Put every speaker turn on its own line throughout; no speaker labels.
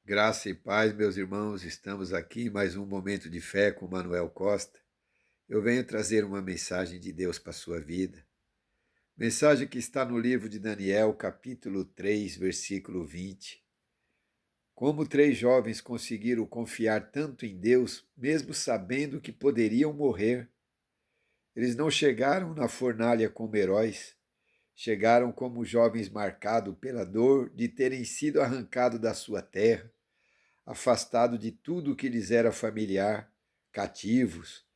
Graça e paz, meus irmãos, estamos aqui em mais um momento de fé com Manuel Costa. Eu venho trazer uma mensagem de Deus para a sua vida. Mensagem que está no livro de Daniel, capítulo 3, versículo 20. Como três jovens conseguiram confiar tanto em Deus, mesmo sabendo que poderiam morrer. Eles não chegaram na fornalha como heróis, chegaram como jovens marcados pela dor de terem sido arrancados da sua terra, afastado de tudo que lhes era familiar, cativos,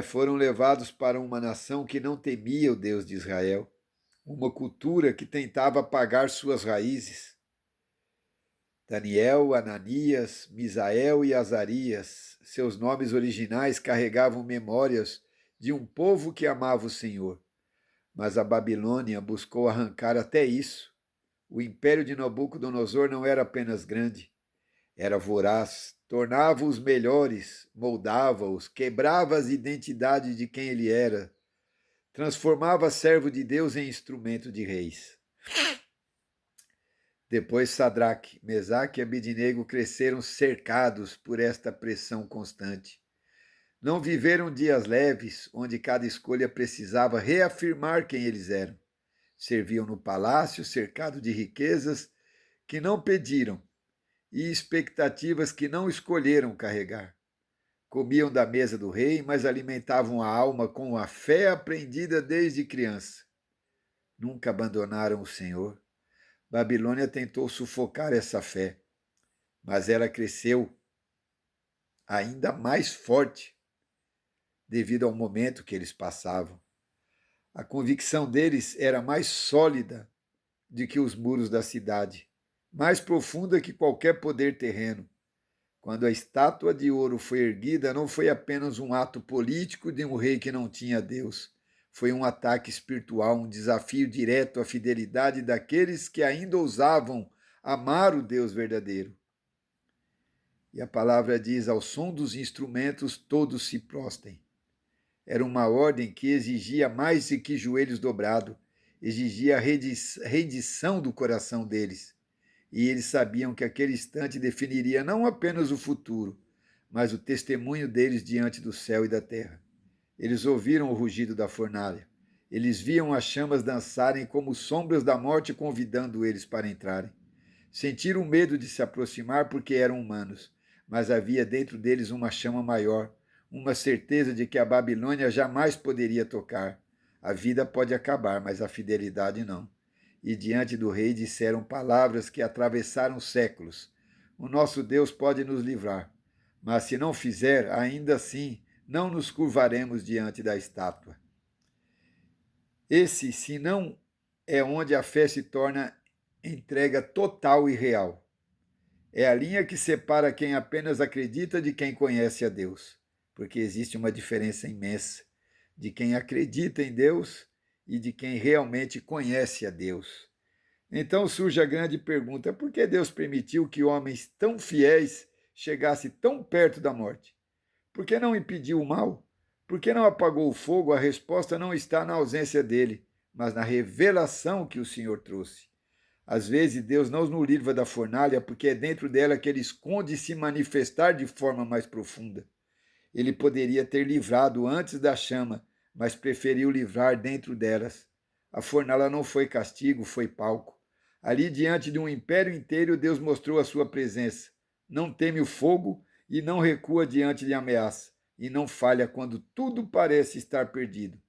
foram levados para uma nação que não temia o Deus de Israel, uma cultura que tentava apagar suas raízes. Daniel, Ananias, Misael e Azarias, seus nomes originais carregavam memórias de um povo que amava o Senhor. Mas a Babilônia buscou arrancar até isso. O império de Nabucodonosor não era apenas grande, era voraz, tornava-os melhores, moldava-os, quebrava as identidades de quem ele era, transformava servo de Deus em instrumento de reis. Depois Sadraque, Mesaque e Abidnego cresceram cercados por esta pressão constante. Não viveram dias leves, onde cada escolha precisava reafirmar quem eles eram. Serviam no palácio, cercado de riquezas que não pediram, e expectativas que não escolheram carregar. Comiam da mesa do rei, mas alimentavam a alma com a fé aprendida desde criança. Nunca abandonaram o Senhor. Babilônia tentou sufocar essa fé, mas ela cresceu ainda mais forte devido ao momento que eles passavam. A convicção deles era mais sólida do que os muros da cidade, mais profunda que qualquer poder terreno. Quando a estátua de ouro foi erguida, não foi apenas um ato político de um rei que não tinha Deus. Foi um ataque espiritual, um desafio direto à fidelidade daqueles que ainda ousavam amar o Deus verdadeiro. E a palavra diz: ao som dos instrumentos todos se prostem. Era uma ordem que exigia mais do que joelhos dobrados, exigia a rendição do coração deles. E eles sabiam que aquele instante definiria não apenas o futuro, mas o testemunho deles diante do céu e da terra. Eles ouviram o rugido da fornalha. Eles viam as chamas dançarem como sombras da morte convidando eles para entrarem. Sentiram medo de se aproximar porque eram humanos, mas havia dentro deles uma chama maior, uma certeza de que a Babilônia jamais poderia tocar. A vida pode acabar, mas a fidelidade não. E diante do rei disseram palavras que atravessaram séculos. O nosso Deus pode nos livrar, mas se não fizer, ainda assim não nos curvaremos diante da estátua. Esse, se não, é onde a fé se torna entrega total e real. É a linha que separa quem apenas acredita de quem conhece a Deus, porque existe uma diferença imensa de quem acredita em Deus e de quem realmente conhece a Deus. Então surge a grande pergunta: por que Deus permitiu que homens tão fiéis chegassem tão perto da morte? Por que não impediu o mal? Por que não apagou o fogo? A resposta não está na ausência dele, mas na revelação que o Senhor trouxe. Às vezes Deus não nos livra da fornalha porque é dentro dela que ele esconde se manifestar de forma mais profunda. Ele poderia ter livrado antes da chama, mas preferiu livrar dentro delas. A fornalha não foi castigo, foi palco. Ali, diante de um império inteiro, Deus mostrou a sua presença. Não teme o fogo e não recua diante de ameaça, e não falha quando tudo parece estar perdido.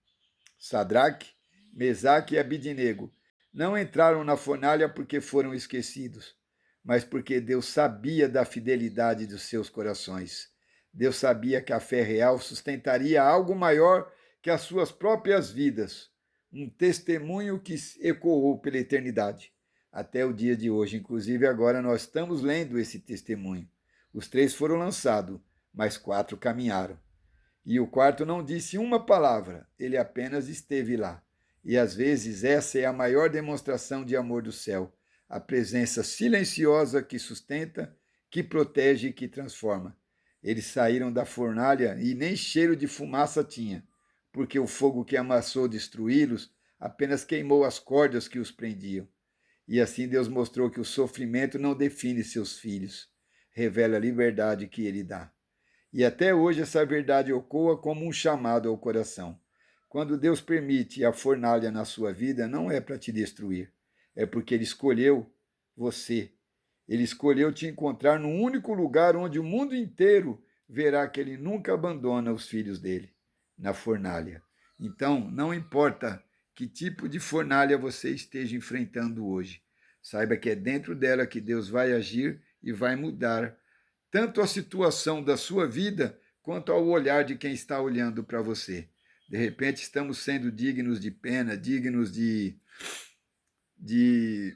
Sadraque, Mesaque e Abidnego não entraram na fornalha porque foram esquecidos, mas porque Deus sabia da fidelidade dos seus corações. Deus sabia que a fé real sustentaria algo maior que as suas próprias vidas, um testemunho que ecoou pela eternidade, até o dia de hoje. Inclusive, agora nós estamos lendo esse testemunho. Os três foram lançados, mas quatro caminharam. E o quarto não disse uma palavra, ele apenas esteve lá. E às vezes essa é a maior demonstração de amor do céu, a presença silenciosa que sustenta, que protege e que transforma. Eles saíram da fornalha e nem cheiro de fumaça tinha, porque o fogo que amassou destruí-los apenas queimou as cordas que os prendiam. E assim Deus mostrou que o sofrimento não define seus filhos, revela a liberdade que ele dá. E até hoje essa verdade ecoa como um chamado ao coração. Quando Deus permite a fornalha na sua vida, não é para te destruir, é porque Ele escolheu você. Ele escolheu te encontrar no único lugar onde o mundo inteiro verá que Ele nunca abandona os filhos dele, na fornalha. Então, não importa que tipo de fornalha você esteja enfrentando hoje, saiba que é dentro dela que Deus vai agir e vai mudar tanto a situação da sua vida quanto ao olhar de quem está olhando para você. De repente, estamos sendo dignos de pena, dignos de, de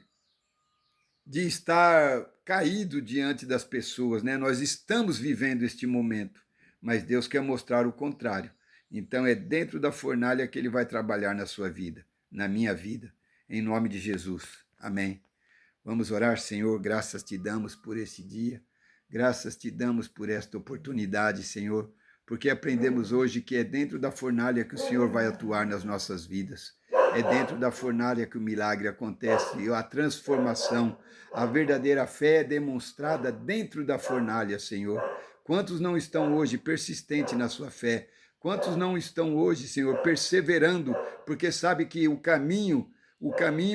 estar caído diante das pessoas, né? Nós estamos vivendo este momento, mas Deus quer mostrar o contrário. Então, é dentro da fornalha que Ele vai trabalhar na sua vida, na minha vida, em nome de Jesus. Amém. Vamos orar, Senhor, graças te damos por esse dia. Graças te damos por esta oportunidade, Senhor, porque aprendemos hoje que é dentro da fornalha que o Senhor vai atuar nas nossas vidas. É dentro da fornalha que o milagre acontece, a transformação, a verdadeira fé é demonstrada dentro da fornalha, Senhor. Quantos não estão hoje persistentes na sua fé? Quantos não estão hoje, Senhor, perseverando, porque sabe que o caminho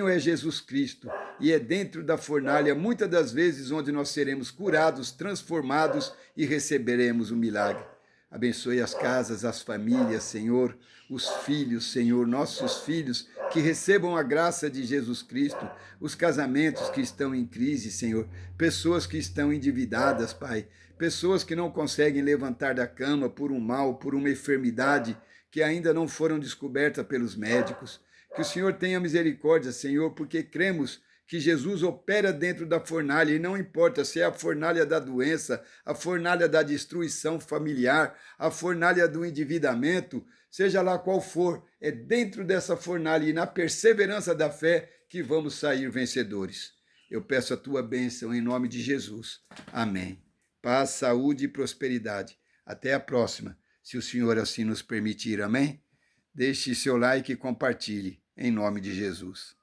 é Jesus Cristo e é dentro da fornalha, muitas das vezes, onde nós seremos curados, transformados e receberemos o milagre. Abençoe as casas, as famílias, Senhor, os filhos, Senhor, nossos filhos, que recebam a graça de Jesus Cristo, os casamentos que estão em crise, Senhor, pessoas que estão endividadas, Pai, pessoas que não conseguem levantar da cama por um mal, por uma enfermidade que ainda não foram descobertas pelos médicos. Que o Senhor tenha misericórdia, Senhor, porque cremos que Jesus opera dentro da fornalha, e não importa se é a fornalha da doença, a fornalha da destruição familiar, a fornalha do endividamento, seja lá qual for, é dentro dessa fornalha e na perseverança da fé que vamos sair vencedores. Eu peço a tua bênção em nome de Jesus. Amém. Paz, saúde e prosperidade. Até a próxima, se o Senhor assim nos permitir. Amém? Deixe seu like e compartilhe, em nome de Jesus.